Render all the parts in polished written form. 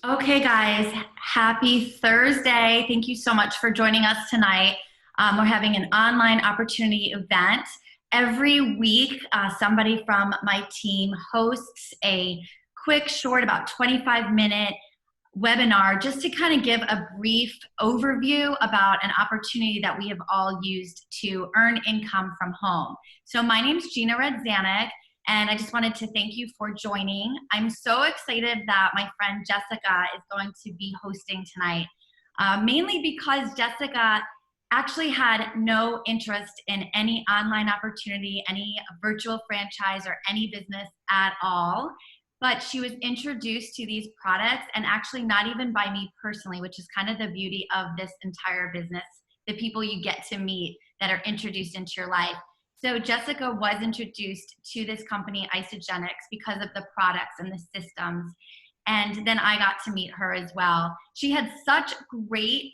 Okay, guys, happy Thursday. Thank you so much for joining us tonight. We're having an online opportunity event. Every week, somebody from my team hosts a quick, short, about 25-minute webinar just to kind of give a brief overview about an opportunity that we have all used to earn income from home. So my name's Gina Redzanek, and I just wanted to thank you for joining. I'm so excited that my friend Jessica is going to be hosting tonight, mainly because Jessica actually had no interest in any online opportunity, any virtual franchise, or any business at all. But she was introduced to these products, and actually not even by me personally, which is kind of the beauty of this entire business, the people you get to meet that are introduced into your life. So Jessica was introduced to this company, Isagenix, because of the products and the systems. And then I got to meet her as well. She had such great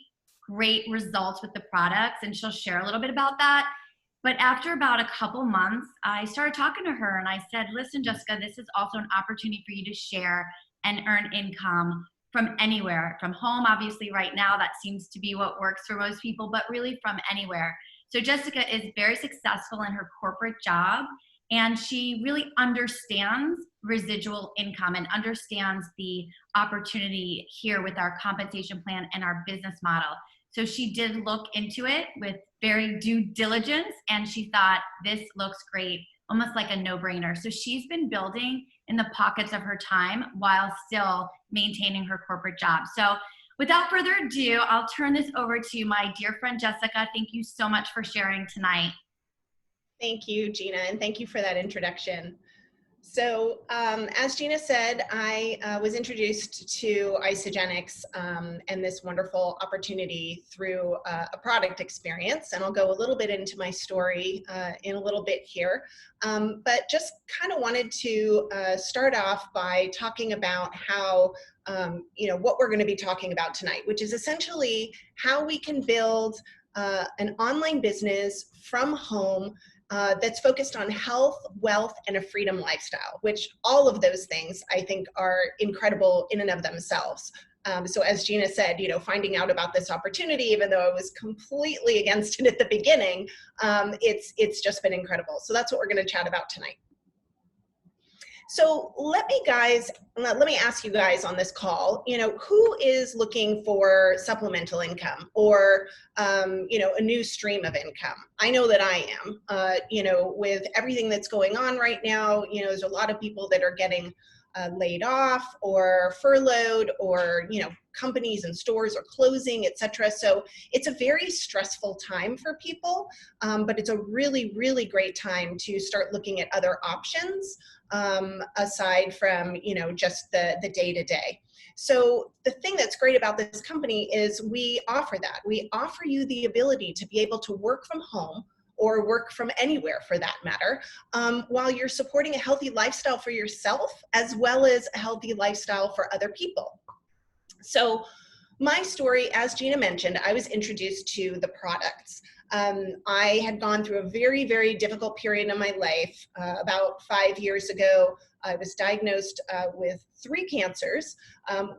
results with the products, and she'll share a little bit about that. But after about a couple months, I started talking to her and I said, listen, Jessica, this is also an opportunity for you to share and earn income from anywhere, from home. Obviously right now that seems to be what works for most people, but really from anywhere. So Jessica is very successful in her corporate job, and she really understands residual income and understands the opportunity here with our compensation plan and our business model. So she did look into it with very due diligence, and she thought this looks great, almost like a no-brainer. So she's been building in the pockets of her time while still maintaining her corporate job. So without further ado, I'll turn this over to my dear friend Jessica. Thank you so much for sharing tonight. Thank you, Gina, and thank you for that introduction. So as Gina said, I was introduced to Isagenix and this wonderful opportunity through a product experience. And I'll go a little bit into my story in a little bit here. But just kind of wanted to start off by talking about how, what we're going to be talking about tonight, which is essentially how we can build an online business from home that's focused on health, wealth, and a freedom lifestyle, which all of those things I think are incredible in and of themselves. So as Gina said, finding out about this opportunity, even though I was completely against it at the beginning, it's just been incredible. So that's what we're going to chat about tonight. So let me ask you guys on this call, who is looking for supplemental income or, a new stream of income? I know that I am, with everything that's going on right now, there's a lot of people that are getting laid off or furloughed, or, companies and stores are closing, etc. So it's a very stressful time for people, but it's a really, really great time to start looking at other options aside from, just the day-to-day. So the thing that's great about this company is we offer that. We offer you the ability to be able to work from home or work from anywhere for that matter, while you're supporting a healthy lifestyle for yourself as well as a healthy lifestyle for other people. So my story, as Gina mentioned, I was introduced to the products. I had gone through a very, very difficult period in my life. About 5 years ago, I was diagnosed with 3 cancers,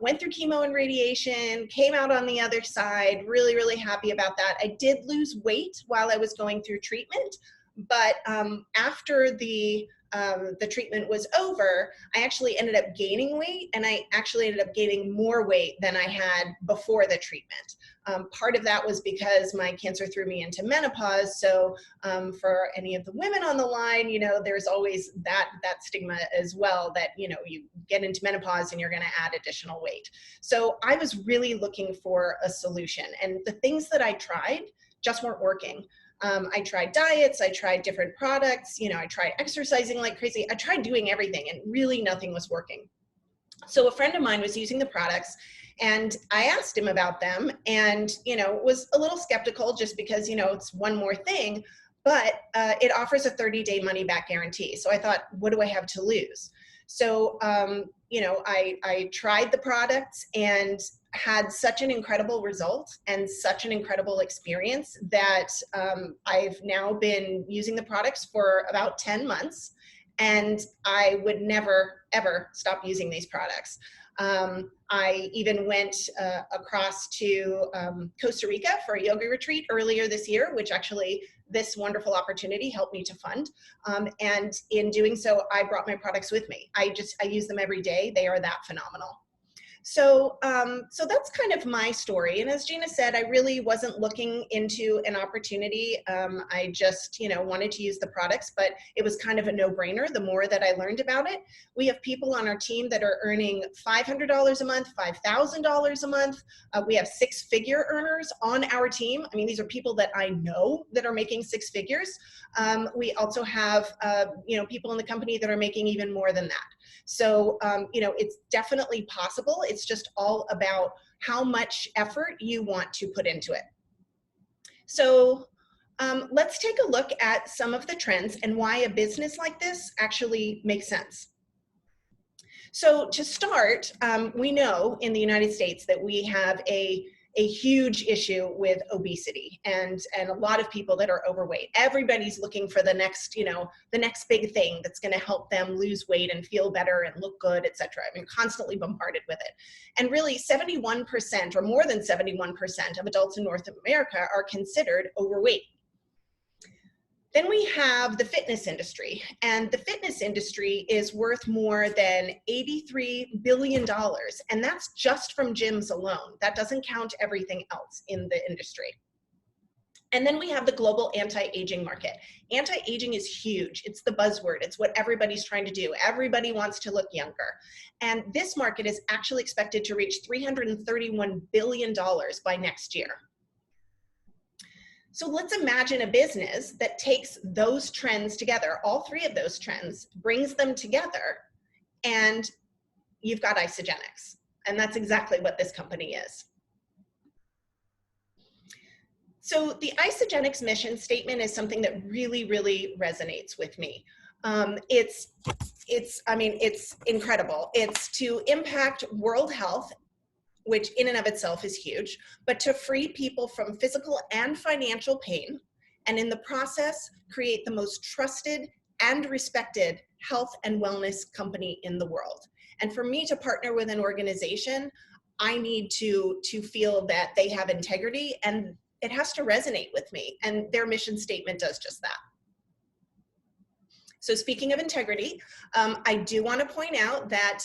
went through chemo and radiation, came out on the other side, really, really happy about that. I did lose weight while I was going through treatment, but after the treatment was over, I actually ended up gaining weight, and I actually ended up gaining more weight than I had before the treatment. Part of that was because my cancer threw me into menopause. So for any of the women on the line, there's always that stigma as well, that, you get into menopause and you're going to add additional weight. So I was really looking for a solution, and the things that I tried just weren't working. I tried diets, I tried different products, I tried exercising like crazy. I tried doing everything, and really nothing was working. So a friend of mine was using the products, and I asked him about them, and, was a little skeptical just because, it's one more thing, but it offers a 30-day money back guarantee. So I thought, what do I have to lose? So, I tried the products and had such an incredible result and such an incredible experience that I've now been using the products for about 10 months. And I would never, ever stop using these products. I even went across to Costa Rica for a yoga retreat earlier this year, which actually this wonderful opportunity helped me to fund. And in doing so, I brought my products with me. I use them every day. They are that phenomenal. So, so that's kind of my story. And as Gina said, I really wasn't looking into an opportunity. I just, wanted to use the products, but it was kind of a no-brainer the more that I learned about it. We have people on our team that are earning $500 a month, $5,000 a month. We have six-figure earners on our team. I mean, these are people that I know that are making six figures. We also have, people in the company that are making even more than that. So, it's definitely possible. It's just all about how much effort you want to put into it. So let's take a look at some of the trends and why a business like this actually makes sense. So to start, we know in the United States that we have a huge issue with obesity and a lot of people that are overweight. Everybody's looking for the next, the next big thing that's going to help them lose weight and feel better and look good, etc. I mean, constantly bombarded with it. And really 71% or more than 71% of adults in North America are considered overweight. Then we have the fitness industry, and the fitness industry is worth more than $83 billion, and that's just from gyms alone. That doesn't count everything else in the industry. And then we have the global anti-aging market. Anti-aging is huge. It's the buzzword. It's what everybody's trying to do. Everybody wants to look younger. And this market is actually expected to reach $331 billion by next year. So let's imagine a business that takes those trends together, all three of those trends, brings them together, and you've got Isagenix. And that's exactly what this company is. So the Isagenix mission statement is something that really, really resonates with me. It's incredible. It's to impact world health, which in and of itself is huge, but to free people from physical and financial pain, and in the process, create the most trusted and respected health and wellness company in the world. And for me to partner with an organization, I need to feel that they have integrity, and it has to resonate with me, and their mission statement does just that. So speaking of integrity, I do want to point out that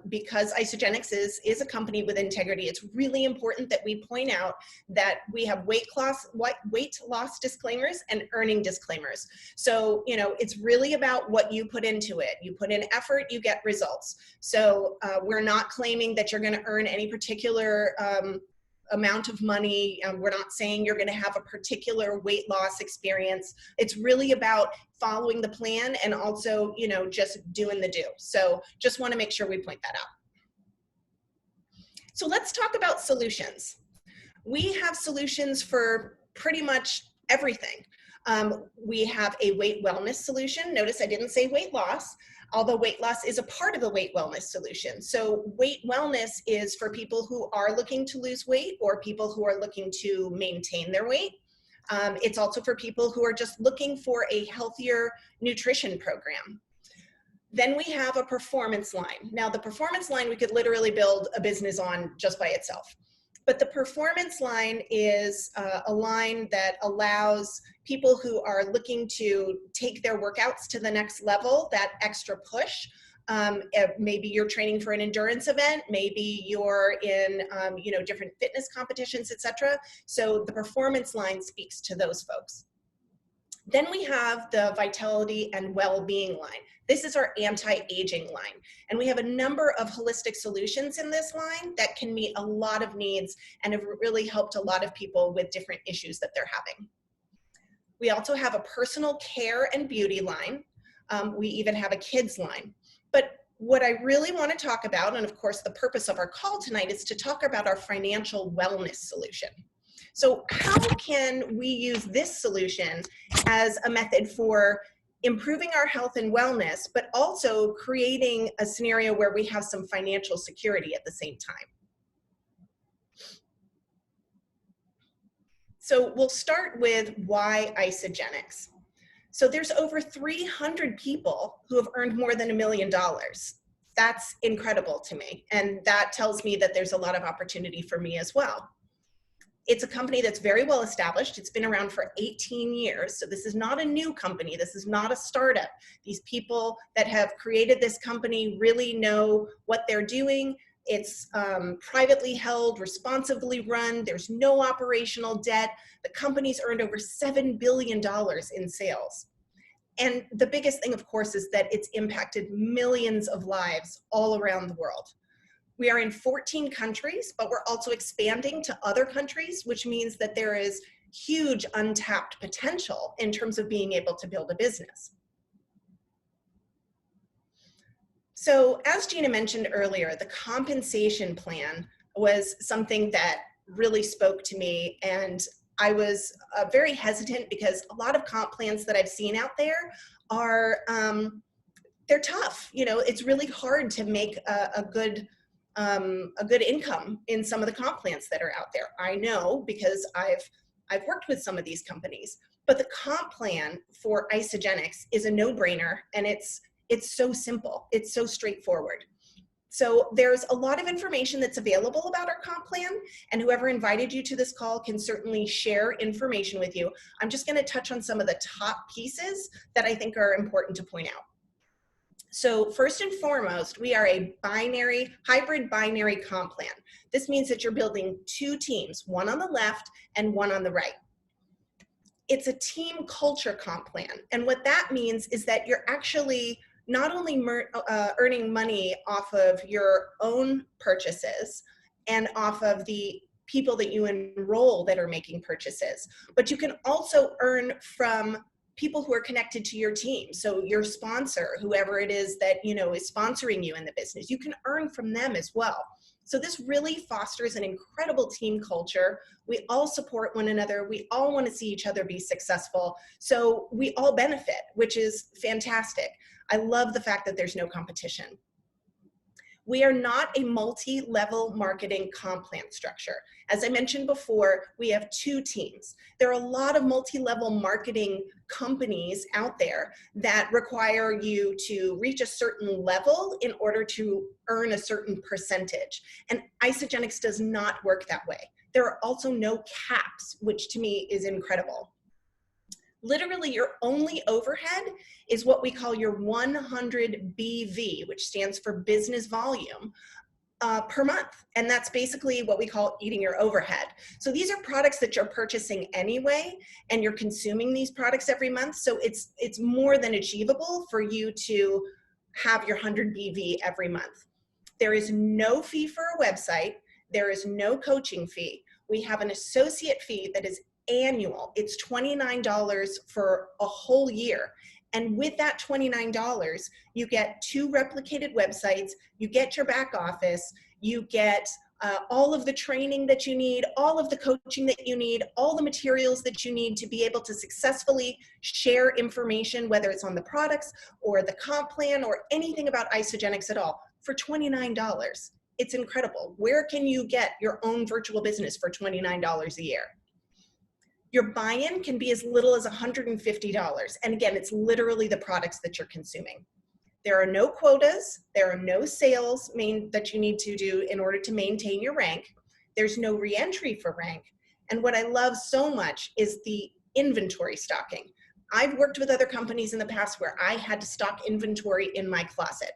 because Isagenix is a company with integrity, it's really important that we point out that we have weight loss disclaimers and earning disclaimers. So, it's really about what you put into it. You put in effort, you get results. So we're not claiming that you're going to earn any particular amount of money. We're not saying you're going to have a particular weight loss experience. It's really about following the plan and also, just doing the do. So just want to make sure we point that out. So let's talk about solutions. We have solutions for pretty much everything. We have a weight wellness solution. Notice I didn't say weight loss, although weight loss is a part of the weight wellness solution. So weight wellness is for people who are looking to lose weight or people who are looking to maintain their weight. It's also for people who are just looking for a healthier nutrition program. Then we have a performance line. Now the performance line, we could literally build a business on just by itself. But the performance line is a line that allows people who are looking to take their workouts to the next level, that extra push. Maybe you're training for an endurance event, maybe you're in different fitness competitions, etc. So the performance line speaks to those folks. Then we have the vitality and well-being line. This is our anti-aging line. And we have a number of holistic solutions in this line that can meet a lot of needs and have really helped a lot of people with different issues that they're having. We also have a personal care and beauty line. We even have a kids line. But what I really want to talk about, and of course the purpose of our call tonight, is to talk about our financial wellness solution. So how can we use this solution as a method for improving our health and wellness, but also creating a scenario where we have some financial security at the same time? So we'll start with why Isagenix. So there's over 300 people who have earned more than $1 million. That's incredible to me. And that tells me that there's a lot of opportunity for me as well. It's a company that's very well established. It's been around for 18 years. So this is not a new company. This is not a startup. These people that have created this company really know what they're doing. It's privately held, responsibly run. There's no operational debt. The company's earned over $7 billion in sales. And the biggest thing, of course, is that it's impacted millions of lives all around the world. We are in 14 countries, but we're also expanding to other countries, which means that there is huge untapped potential in terms of being able to build a business. So as Gina mentioned earlier, the compensation plan was something that really spoke to me, and I was very hesitant because a lot of comp plans that I've seen out there are, they're tough. You know, it's really hard to make a good income in some of the comp plans that are out there. I know because I've worked with some of these companies, but the comp plan for Isagenix is a no-brainer, and it's so simple. It's so straightforward. So there's a lot of information that's available about our comp plan, and whoever invited you to this call can certainly share information with you. I'm just going to touch on some of the top pieces that I think are important to point out. So first and foremost, we are a hybrid binary comp plan. This means that you're building two teams, one on the left and one on the right. It's a team culture comp plan. And what that means is that you're actually not only earning money off of your own purchases and off of the people that you enroll that are making purchases, but you can also earn from people who are connected to your team. So your sponsor, whoever it is that, you know, is sponsoring you in the business, you can earn from them as well. So this really fosters an incredible team culture. We all support one another. We all want to see each other be successful. So we all benefit, which is fantastic. I love the fact that there's no competition. We are not a multi-level marketing comp plan structure. As I mentioned before, we have two teams. There are a lot of multi-level marketing companies out there that require you to reach a certain level in order to earn a certain percentage. And Isagenix does not work that way. There are also no caps, which to me is incredible. Literally, your only overhead is what we call your 100 BV, which stands for business volume, per month. And that's basically what we call eating your overhead. So these are products that you're purchasing anyway, and you're consuming these products every month. So it's more than achievable for you to have your 100 BV every month. There is no fee for a website. There is no coaching fee. We have an associate fee that is annual. It's $29 for a whole year. And with that $29, you get 2 replicated websites, you get your back office, you get all of the training that you need, all of the coaching that you need, all the materials that you need to be able to successfully share information, whether it's on the products or the comp plan or anything about Isagenix at all, for $29. It's incredible. Where can you get your own virtual business for $29 a year? Your buy-in can be as little as $150. And again, it's literally the products that you're consuming. There are no quotas. There are no sales that you need to do in order to maintain your rank. There's no re-entry for rank. And what I love so much is the inventory stocking. I've worked with other companies in the past where I had to stock inventory in my closet.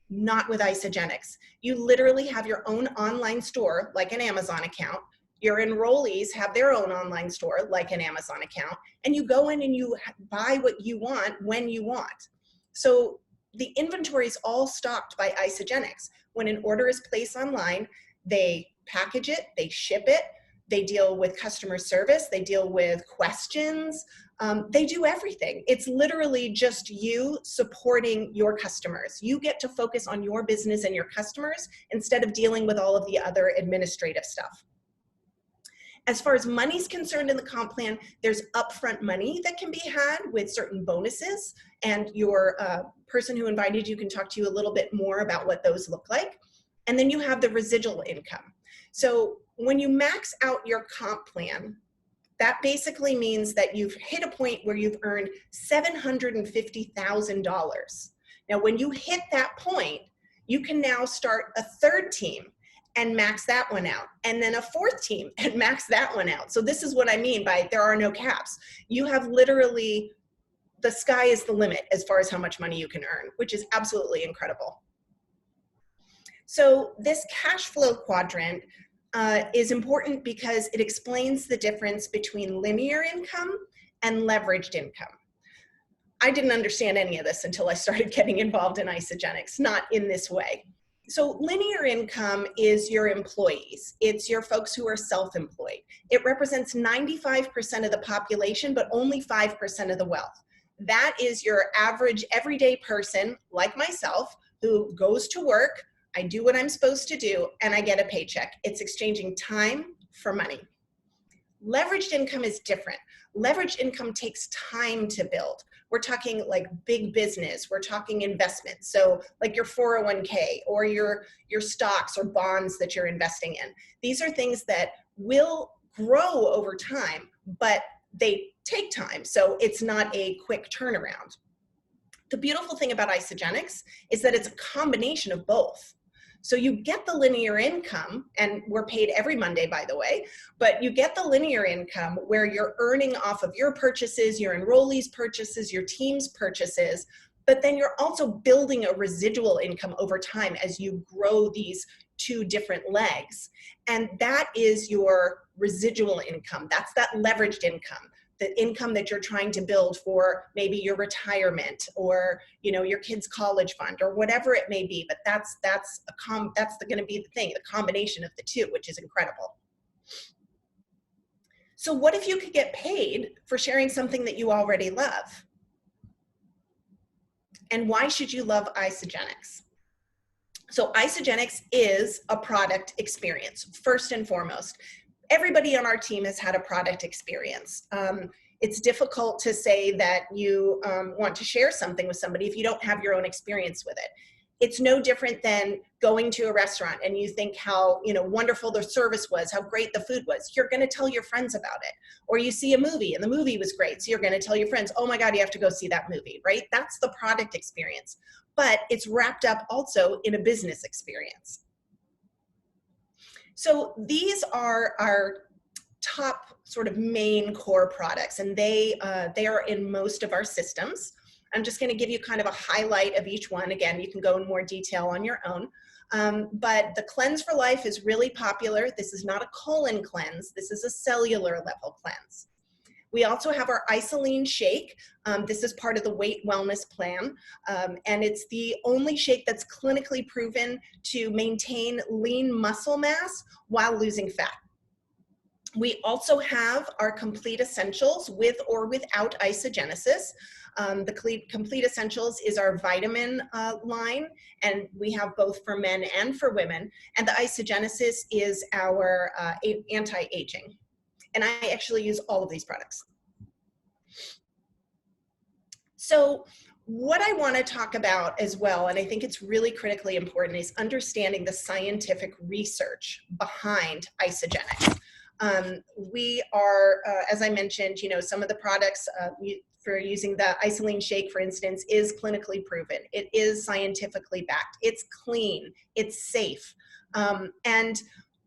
Not with Isagenix. You literally have your own online store, like an Amazon account. Your enrollees have their own online store, like an Amazon account, and you go in and you buy what you want when you want. So the inventory is all stocked by Isagenix. When an order is placed online, they package it, they ship it, they deal with customer service, they deal with questions, they do everything. It's literally just you supporting your customers. You get to focus on your business and your customers instead of dealing with all of the other administrative stuff. As far as money's concerned in the comp plan, there's upfront money that can be had with certain bonuses, and your person who invited you can talk to you a little bit more about what those look like. And then you have the residual income. So when you max out your comp plan, That basically means that you've hit a point where you've earned $750,000. Now, when you hit that point, you can now start a third team and max that one out, and then a fourth team and max that one out. So this is what I mean by there are no caps. You have literally, the sky is the limit as far as how much money you can earn, which is absolutely incredible. So this cash flow quadrant is important because it explains the difference between linear income and leveraged income. I didn't understand any of this until I started getting involved in Isagenix, not in this way. So linear income is your employees. It's your folks who are self-employed. It represents 95% of the population, but only 5% of the wealth. That is your average everyday person like myself who goes to work, I do what I'm supposed to do, and I get a paycheck. It's exchanging time for money. Leveraged income is different. Leveraged income takes time to build. We're talking like big business. We're talking investments. So like your 401k or your stocks or bonds that you're investing in. These are things that will grow over time, but they take time. So it's not a quick turnaround. The beautiful thing about Isagenix is that it's a combination of both. So you get the linear income, and we're paid every Monday, by the way, but you get the linear income where you're earning off of your purchases, your enrollees' purchases, your team's purchases, but then you're also building a residual income over time as you grow these two different legs. And that is your residual income. That's that leveraged income. The income that you're trying to build for maybe your retirement or your kid's college fund or whatever it may be, but that's going to be the thing, the combination of the two, which is incredible. So what if you could get paid for sharing something that you already love? And why should you love Isagenix? So Isagenix is a product experience, first and foremost. Everybody on our team has had a product experience. It's difficult to say that you want to share something with somebody if you don't have your own experience with it. It's no different than going to a restaurant and you think how wonderful the service was, how great the food was. You're going to tell your friends about it. Or you see a movie and the movie was great, so you're going to tell your friends, oh my God, you have to go see that movie, right? That's the product experience. But it's wrapped up also in a business experience. So these are our top sort of main core products, and they are in most of our systems. I'm just going to give you kind of a highlight of each one. Again, you can go in more detail on your own. But the Cleanse for Life is really popular. This is not a colon cleanse. This is a cellular level cleanse. We also have our Isagenix shake. This is part of the weight wellness plan. And it's the only shake that's clinically proven to maintain lean muscle mass while losing fat. We also have our Complete Essentials with or without Isagenesis. The Complete Essentials is our vitamin line, and we have both for men and for women. And the Isagenesis is our anti-aging. And I actually use all of these products. So what I want to talk about as well, and I think it's really critically important, is understanding the scientific research behind Isagenix. We are, as I mentioned, some of the products for using the Isagenix shake, for instance, is clinically proven. It is scientifically backed. It's clean. It's safe. And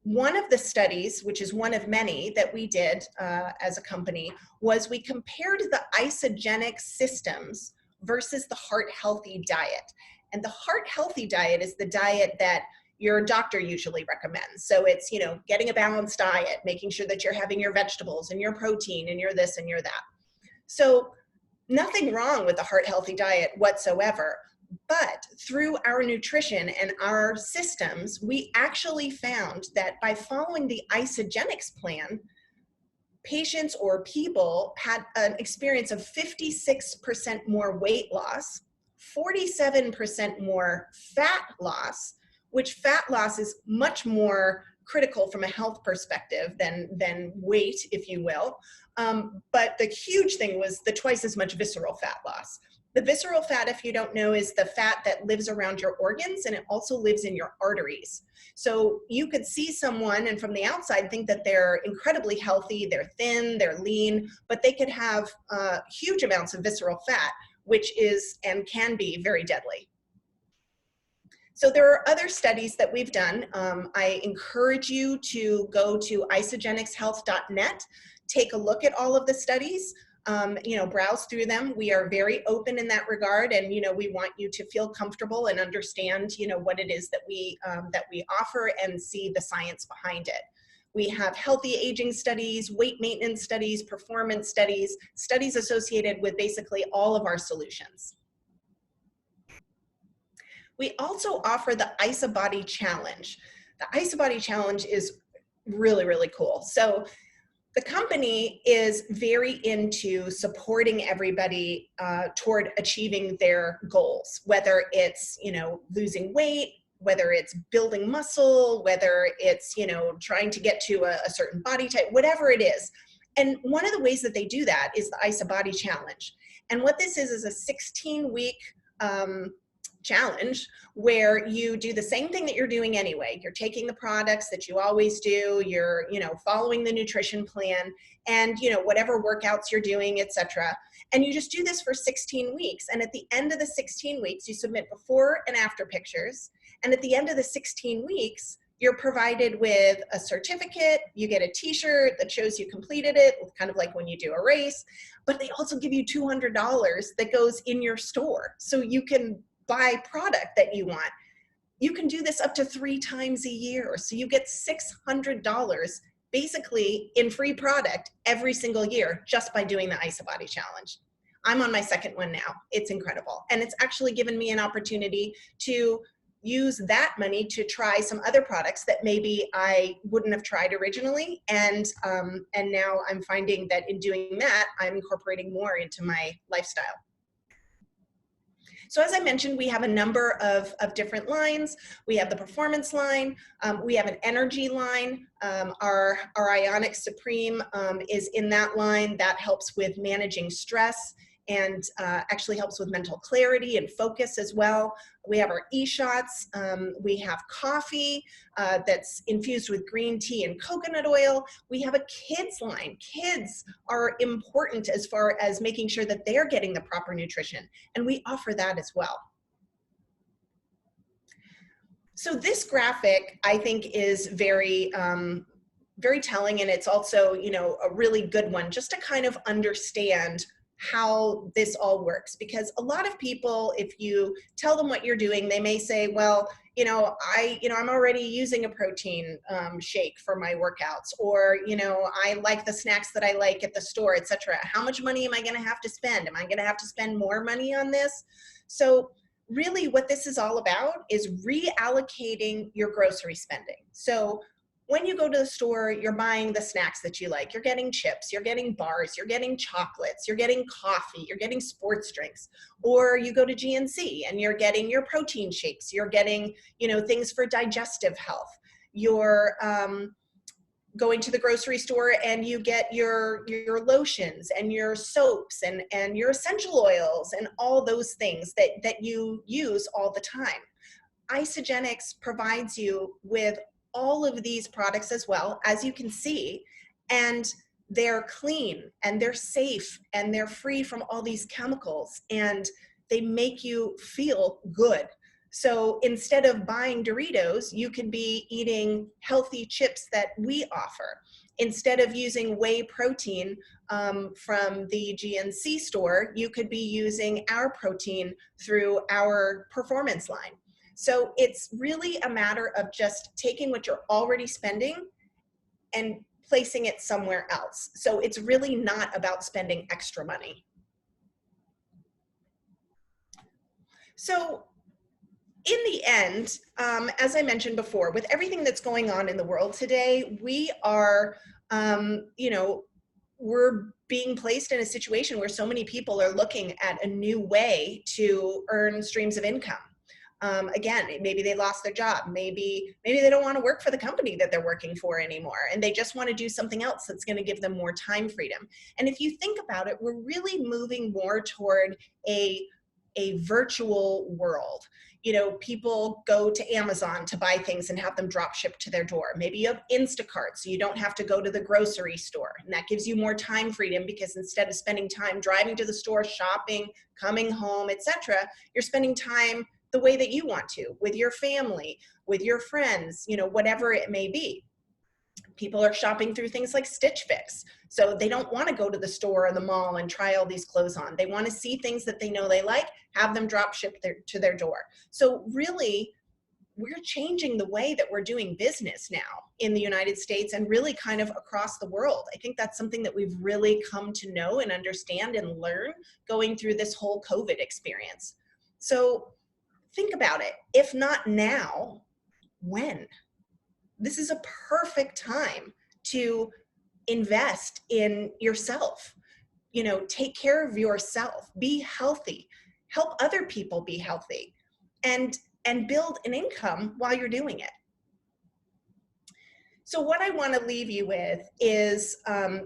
one of the studies, which is one of many that we did as a company, was we compared the Isagenix systems versus the Heart Healthy diet. And the Heart Healthy diet is the diet that your doctor usually recommends. So it's, getting a balanced diet, making sure that you're having your vegetables and your protein and your this and your that. So nothing wrong with the Heart Healthy diet whatsoever. But through our nutrition and our systems, we actually found that by following the Isagenix plan, patients or people had an experience of 56% more weight loss, 47% more fat loss, which fat loss is much more critical from a health perspective than weight, if you will. But the huge thing was the twice as much visceral fat loss. The visceral fat, if you don't know, is the fat that lives around your organs, and it also lives in your arteries. So you could see someone and from the outside think that they're incredibly healthy, they're thin, they're lean, but they could have huge amounts of visceral fat, which is and can be very deadly. So there are other studies that we've done. I encourage you to go to isagenixhealth.net, take a look at all of the studies, browse through them. We are very open in that regard, and we want you to feel comfortable and understand what it is that we offer and see the science behind it. We have healthy aging studies, weight maintenance studies, performance studies, studies associated with basically all of our solutions. We also offer the IsaBody Challenge. The IsaBody Challenge is really, really cool. So the company is very into supporting everybody toward achieving their goals, whether it's, losing weight, whether it's building muscle, whether it's, trying to get to a certain body type, whatever it is. And one of the ways that they do that is the IsaBody Challenge. And what this is a 16-week challenge where you do the same thing that you're doing anyway. You're taking the products that you always do, you're, following the nutrition plan and, whatever workouts you're doing, etc. And you just do this for 16 weeks. And at the end of the 16 weeks, you submit before and after pictures. And at the end of the 16 weeks, you're provided with a certificate, you get a t-shirt that shows you completed it, kind of like when you do a race, but they also give you $200 that goes in your store. So you can buy product that you want. You can do this up to 3 times a year. So you get $600 basically in free product every single year just by doing the IsaBody Challenge. I'm on my second one now. It's incredible. And it's actually given me an opportunity to use that money to try some other products that maybe I wouldn't have tried originally. And now I'm finding that in doing that, I'm incorporating more into my lifestyle. So as I mentioned, we have a number of different lines. We have the performance line. We have an energy line. Our Ionic Supreme is in that line. That helps with managing stress and actually helps with mental clarity and focus as well. We have our e-shots. We have coffee that's infused with green tea and coconut oil. We have a kids line. Kids are important as far as making sure that they're getting the proper nutrition, and we offer that as well. So this graphic, I think, is very very telling, and it's also, a really good one just to kind of understand how this all works. Because a lot of people, if you tell them what you're doing, they may say, well, I'm already using a protein shake for my workouts, or, I like the snacks that I like at the store, etc. How much money am I going to have to spend? Am I going to have to spend more money on this? So really what this is all about is reallocating your grocery spending. So when you go to the store, you're buying the snacks that you like. You're getting chips, you're getting bars, you're getting chocolates, you're getting coffee, you're getting sports drinks. Or you go to GNC and you're getting your protein shakes, you're getting, things for digestive health. You're going to the grocery store and you get your lotions and your soaps and your essential oils and all those things that you use all the time. Isagenix provides you with all of these products as well, as you can see, and they're clean and they're safe and they're free from all these chemicals, and they make you feel good. So instead of buying Doritos, you could be eating healthy chips that we offer. Instead of using whey protein from the GNC store, you could be using our protein through our performance line. So it's really a matter of just taking what you're already spending and placing it somewhere else. So it's really not about spending extra money. So in the end, as I mentioned before, with everything that's going on in the world today, we are, we're being placed in a situation where so many people are looking at a new way to earn streams of income. Again, maybe they lost their job. Maybe they don't want to work for the company that they're working for anymore, and they just want to do something else that's going to give them more time freedom. And if you think about it, we're really moving more toward a a virtual world. You know, people go to Amazon to buy things and have them drop shipped to their door. Maybe you have Instacart, so you don't have to go to the grocery store. And that gives you more time freedom, because instead of spending time driving to the store, shopping, coming home, etc., you're spending time the way that you want to, with your family, with your friends, you know, whatever it may be. People are shopping through things like Stitch Fix. So they don't want to go to the store or the mall and try all these clothes on. They want to see things that they know they like, have them drop shipped to their door. So really, we're changing the way that we're doing business now in the United States and really kind of across the world. I think that's something that we've really come to know and understand and learn going through this whole COVID experience. So think about it. If not now, when? This is a perfect time to invest in yourself. You know, take care of yourself, be healthy, help other people be healthy, and build an income while you're doing it. So what I want to leave you with is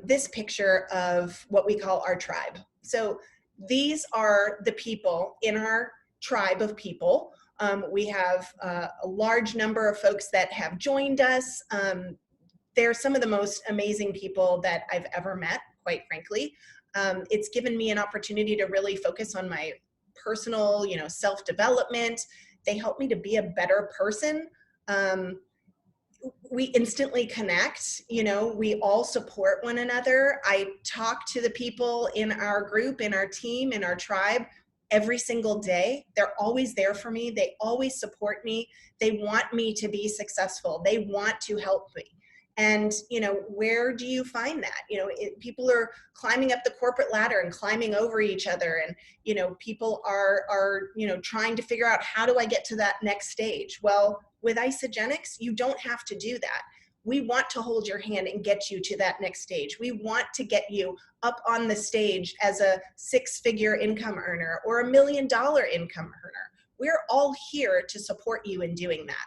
this picture of what we call our tribe. So these are the people in our tribe of people. We have a large number of folks that have joined us. They're some of the most amazing people that I've ever met, quite frankly. It's given me an opportunity to really focus on my personal, you know, self-development. They help me to be a better person. We instantly connect, you know, we all support one another. I talk to the people in our group, in our team, in our tribe every single day. They're always there for me. They always support me. They want me to be successful. They want to help me. And, you know, where do you find that? You know, people are climbing up the corporate ladder and climbing over each other. And, you know, people are, you know, trying to figure out, how do I get to that next stage? Well, with Isagenix, you don't have to do that. We want to hold your hand and get you to that next stage. We want to get you up on the stage as a 6-figure income earner or $1 million income earner. We're all here to support you in doing that.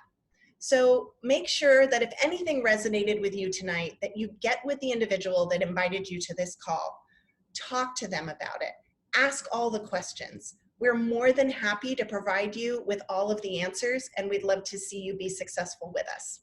So make sure that if anything resonated with you tonight, that you get with the individual that invited you to this call. Talk to them about it. Ask all the questions. We're more than happy to provide you with all of the answers, and we'd love to see you be successful with us.